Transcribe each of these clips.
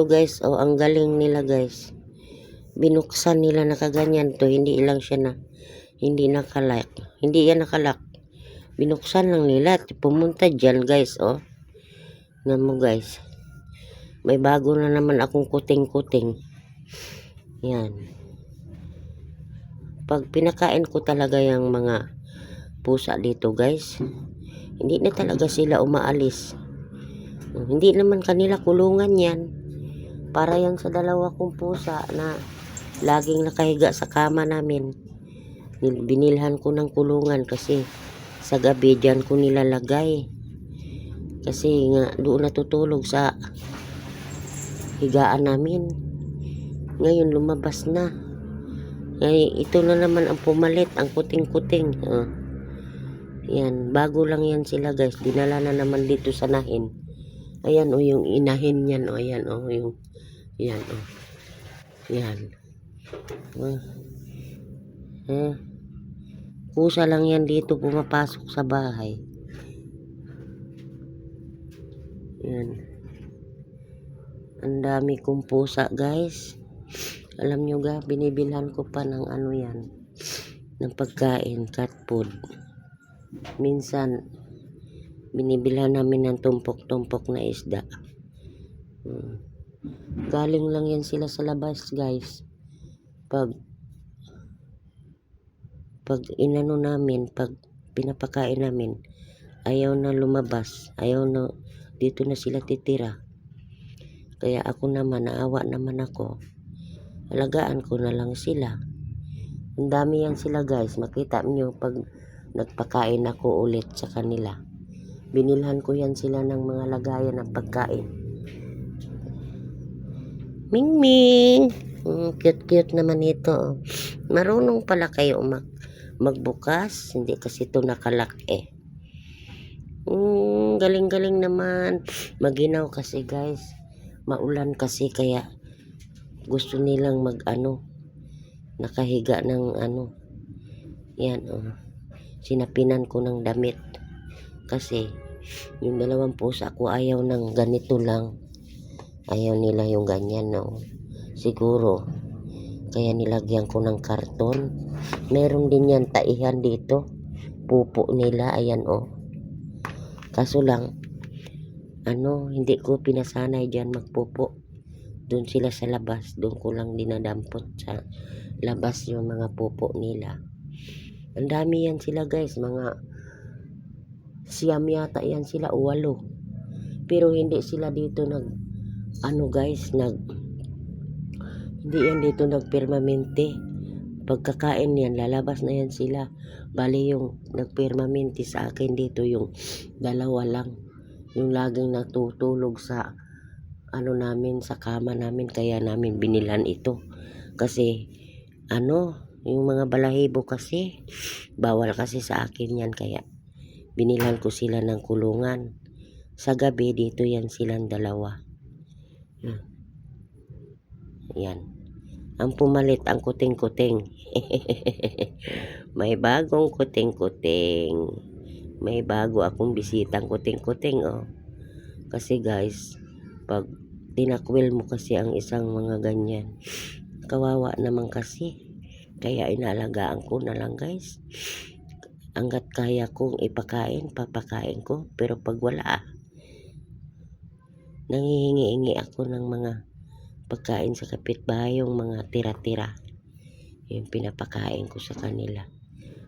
nyo guys, oh, ang galing nila guys. Binuksan nila na kaganyan to, hindi lang siya na, hindi nakalak. Hindi yan nakalak. Binuksan lang nila at pumunta dyan guys, oh. Nga mo guys. May bago na naman akong kuting-kuting. Yan. Pag pinakain ko talaga yung mga pusa dito guys, hindi na talaga sila umaalis. Hindi naman kanila kulungan yan. Para yan sa dalawa kong pusa na laging nakahiga sa kama namin. Binilhan ko ng kulungan kasi sa gabi dyan ko nilalagay. Kasi nga doon natutulog sa higaan namin. Ngayon lumabas na. Ngayon, ito na naman ang pumalit, ang kuting-kuting. Yan, bago lang yan sila guys. Dinala na naman dito sa nahin. Ayan o, yung inahin yan o. Ayan o, yung yan o. Yan. Pusa lang yan dito pumapasok sa bahay. Yan. Ang dami kong pusa guys. Alam nyo ga, binibilhan ko pa ng ano yan. Ng pagkain, cat food. Minsan, binibilhan namin ng tumpok-tumpok na isda. Galing lang yan sila sa labas guys. Pag inano namin, pag pinapakain namin, ayaw na lumabas, ayaw na, dito na sila titira. Kaya ako naman, naawa naman ako, alagaan ko na lang sila. Ang dami yan sila guys, makita nyo pag nagpakain ako ulit sa kanila. Binilhan ko yan sila ng mga lagayan ng pagkain. Ming Ming! Cute-cute naman ito. Marunong pala kayo magbukas. Hindi kasi ito nakalak eh. Galing-galing naman. Maginaw kasi guys. Maulan kasi kaya gusto nilang nakahiga ng yan oh. Sinapinan ko ng damit. Kasi yung dalawang pusa ko ayaw ng ganito lang. Ayaw nila yung ganyan no. Siguro kaya nilagyan ko ng karton. Meron din yan taihan dito. Pupo nila ayan oh. Kaso lang hindi ko pinasanay dyan magpupo. Doon sila sa labas. Doon ko lang dinadampot sa labas yung mga pupo nila. Ang dami yan sila guys. Mga siyam yata yan sila o 8. Pero hindi sila dito hindi yan dito nagpermanente. Pagkakain yan, lalabas na yan sila. Bali yung nagpermanente sa akin dito yung dalawa lang. Yung laging natutulog sa namin, sa kama namin. Kaya namin binilan ito. Kasi yung mga balahibo kasi bawal kasi sa akin yan. Kaya binilhan ko sila ng kulungan. Sa gabi dito yan silang dalawa. Yan. Ang pumalit ang kuting-kuting. May bagong kuting-kuting. May bago akong bisitang kuting-kuting oh. Kasi guys, pag tinakwil mo kasi ang isang mga ganyan, kawawa naman kasi. Kaya inaalagaan ko na lang guys. Hanggat kaya kong ipakain, papakain ko. Pero pag wala, nanghihingi-hingi ako ng mga pagkain sa kapitbahay, yung mga tira-tira. Yung pinapakain ko sa kanila.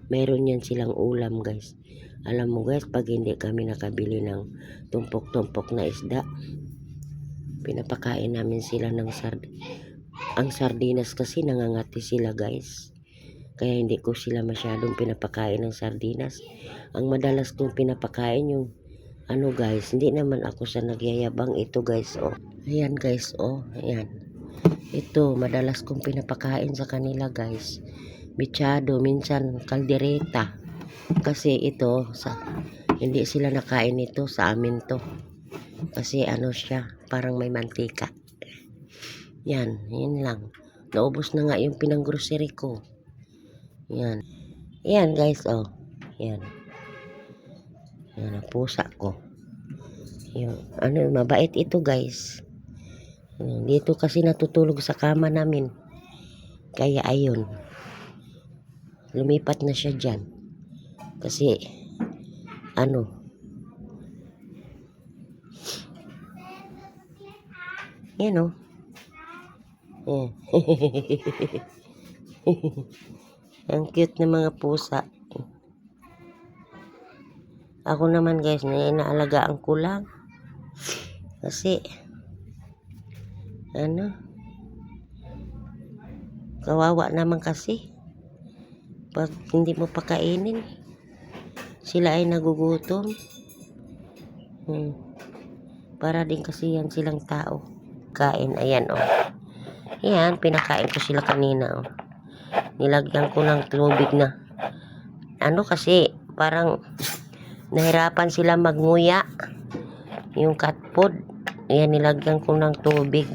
Meron yan silang ulam guys. Alam mo guys, pag hindi kami nakabili ng tumpok-tumpok na isda, pinapakain namin sila ng ang sardinas kasi nangangati sila guys. Kaya hindi ko sila masyadong pinapakain ng sardinas. Ang madalas kong pinapakain yung guys, hindi naman ako sa nagyayabang. Ito guys oh. Ayan guys oh, ayan. Ito madalas kong pinapakain sa kanila guys. Mechado, minsan kaldereta. Kasi ito hindi sila nakain ito sa amin to. Kasi siya, parang may mantika. Yan, yun lang. Naubos na nga yung pinang-grocery ko. Yan. Yan guys oh. Yan. Yan ang pusa ko. Yung mabait ito guys. Dito kasi natutulog sa kama namin. Kaya ayun. Lumipat na siya dyan. Kasi, yan o. Oh. Ang cute ng mga pusa. Ako naman guys, inaalagaan ko lang. Kasi, kawawa naman kasi. Pag hindi mo pakainin, sila ay nagugutom. Para din kasi yan silang tao. Kain, ayan o. Ayan, pinakain ko sila kanina o. Nilagyan ko ng tubig na. Kasi, parang nahirapan sila magnguya. Yung cat food. Ayan, nilagyan ko ng tubig.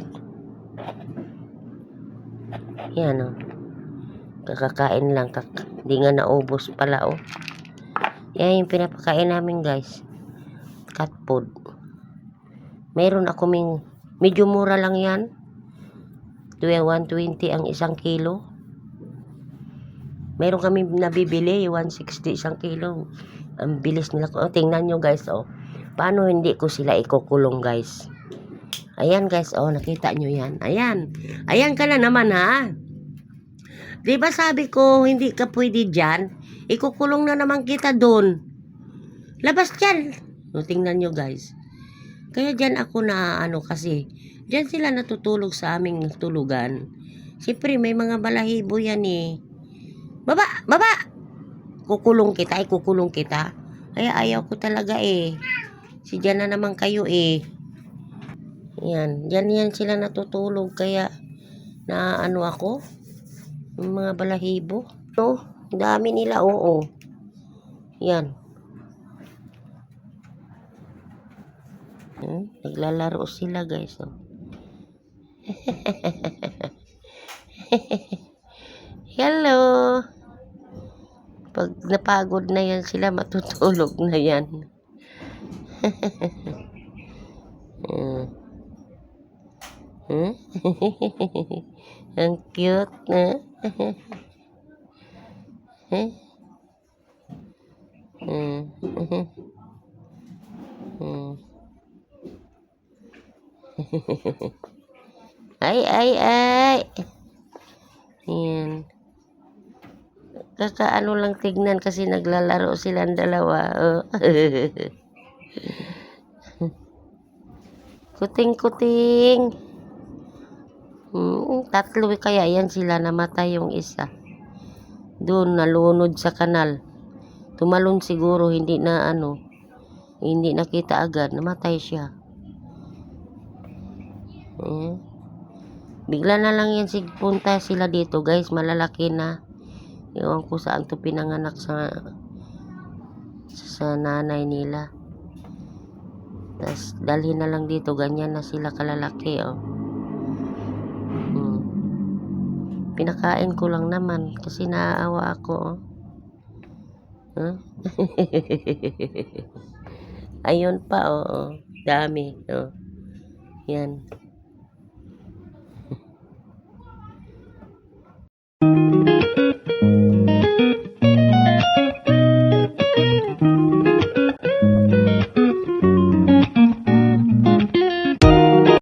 Ayan o. Kakakain lang. Di nga naubos pala o. Yan yung pinapakain namin guys. Cat food. Meron ako medyo mura lang yan. 120 ang 1 kilo. Meron kami nabibili 160 1 kilo. Ang bilis nila. Tingnan nyo guys o. Paano hindi ko sila ikukulong guys. Ayan guys o. Nakita nyo yan. Ayan. Ayan ka na naman ha. Diba sabi ko hindi ka pwede dyan. Ikukulong na naman kita doon. Labas dyan. Tingnan nyo guys. Kaya dyan ako na kasi. Dyan sila natutulog sa aming tulugan. Siyempre may mga balahibo yan eh. Baba! Baba! Kukulong kita. Kukulong kita. Kaya ayaw ko talaga eh. Si dyan na naman kayo eh. Yan. Dyan sila natutulog. Kaya ako. Yung mga balahibo. Dami nila oo. Yan. Naglalaro sila guys oh. Hello. Pag napagod na yan sila, matutulog na yan. Ang cute na. Ay. Yan. Kakaano lang tignan kasi naglalaro silang dalawa. Oh. Kuting. Tatlo kaya yan sila, namatay yung isa. Doon nalunod sa kanal. Tumalon siguro, hindi nakita agad, namatay siya. Bigla na lang yan punta sila dito guys, malalaki na. Ewan ko saan to pinanganak sa nanay nila. Tapos dalhin na lang dito, ganyan na sila kalalaki oh. Pinakain ko lang naman kasi naaawa ako oh. Ayun pa oh. Dami oh. Yan.